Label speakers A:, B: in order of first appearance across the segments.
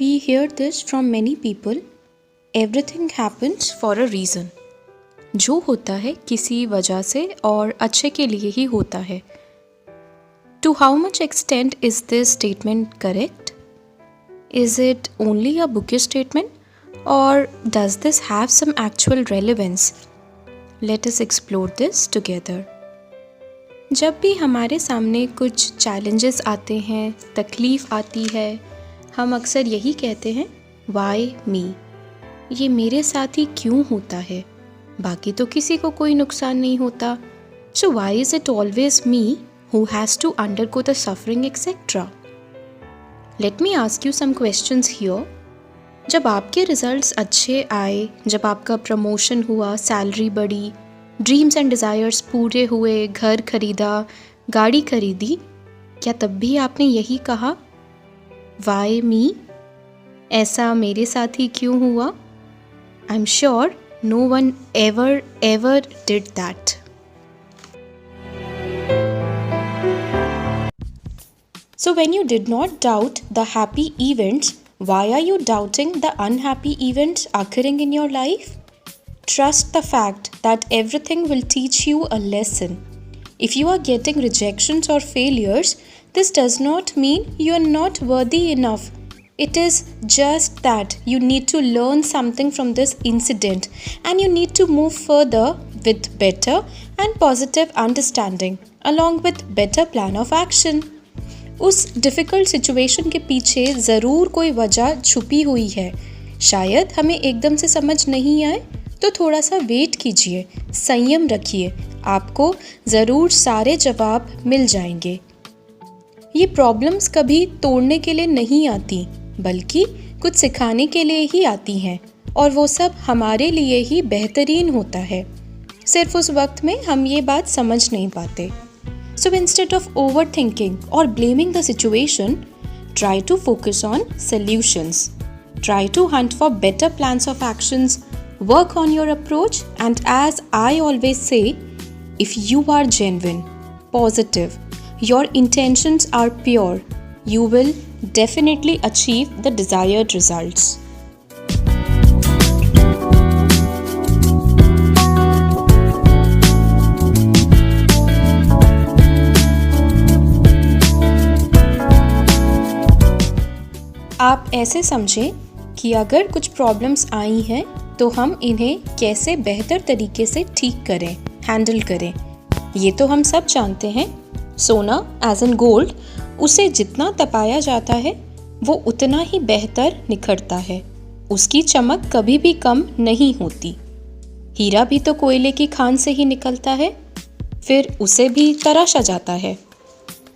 A: We hear this from many people. Everything happens for a reason. जो होता है किसी वजह से और अच्छे के लिए ही होता है. To how much extent is this statement correct? Is it only a bookish statement? Or does this have some actual relevance? Let us explore this together. जब भी हमारे सामने कुछ challenges आते हैं, तकलीफ़ आती है, हम अक्सर यही कहते हैं Why me? ये मेरे साथ ही क्यों होता है? बाकी तो किसी को कोई नुकसान नहीं होता. So why is it always me who has to undergo the suffering etc? Let me ask you some questions here. जब आपके रिजल्ट्स अच्छे आए, जब आपका प्रमोशन हुआ, सैलरी बढ़ी, ड्रीम्स एंड डिज़ायर्स पूरे हुए, घर खरीदा, गाड़ी खरीदी, क्या तब भी आपने यही कहा Why me? ऐसा मेरे साथ ही क्यों हुआ? I'm sure no one ever did that. So when you did not doubt the happy events, why are you doubting the unhappy events occurring in your life? Trust the fact that everything will teach you a lesson. If you are getting rejections or failures, this does not mean you are not worthy enough. It is just that you need to learn something from this incident and you need to move further with better and positive understanding along with better plan of action. उस difficult situation के पीछे ज़रूर कोई वजह छुपी हुई है. शायद हमें एकदम से समझ नहीं आए तो थोड़ा सा वेट कीजिए, संयम रखिए, आपको ज़रूर सारे जवाब मिल जाएंगे. ये प्रॉब्लम्स कभी तोड़ने के लिए नहीं आती बल्कि कुछ सिखाने के लिए ही आती हैं और वो सब हमारे लिए ही बेहतरीन होता है. सिर्फ उस वक्त में हम ये बात समझ नहीं पाते. So instead of overthinking or blaming the situation, try to focus on solutions. Try to hunt for better plans of actions, work on your approach, and as I always say, if you are genuine, positive, your intentions are pure, you will definitely achieve the desired results. आप ऐसे समझें कि अगर कुछ problems आई हैं तो हम इन्हें कैसे बेहतर तरीके से ठीक करें, हैंडल करें. ये तो हम सब जानते हैं, सोना एज एन गोल्ड, उसे जितना तपाया जाता है वो उतना ही बेहतर निखरता है. उसकी चमक कभी भी कम नहीं होती. हीरा भी तो कोयले की खान से ही निकलता है, फिर उसे भी तराशा जाता है.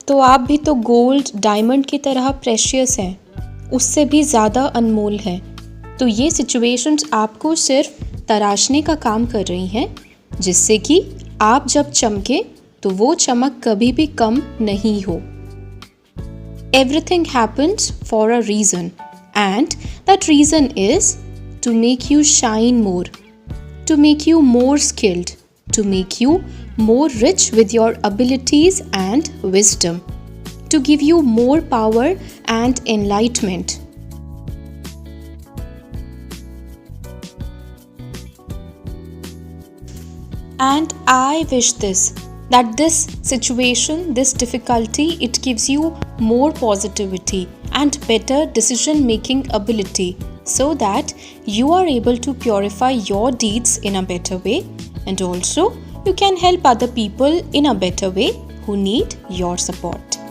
A: तो आप भी तो गोल्ड, डायमंड की तरह प्रेशियस हैं, उससे भी ज़्यादा अनमोल है. तो ये सिचुएशंस आपको सिर्फ तराशने का काम कर रही हैं, जिससे कि आप जब चमके तो वो चमक कभी भी कम नहीं हो. Everything happens for a reason, and that reason is to make you shine more, to make you more skilled, to make you more rich with your abilities and wisdom, to give you more power and enlightenment. And I wish that this situation, this difficulty, it gives you more positivity and better decision making ability so that you are able to purify your deeds in a better way, and also you can help other people in a better way who need your support.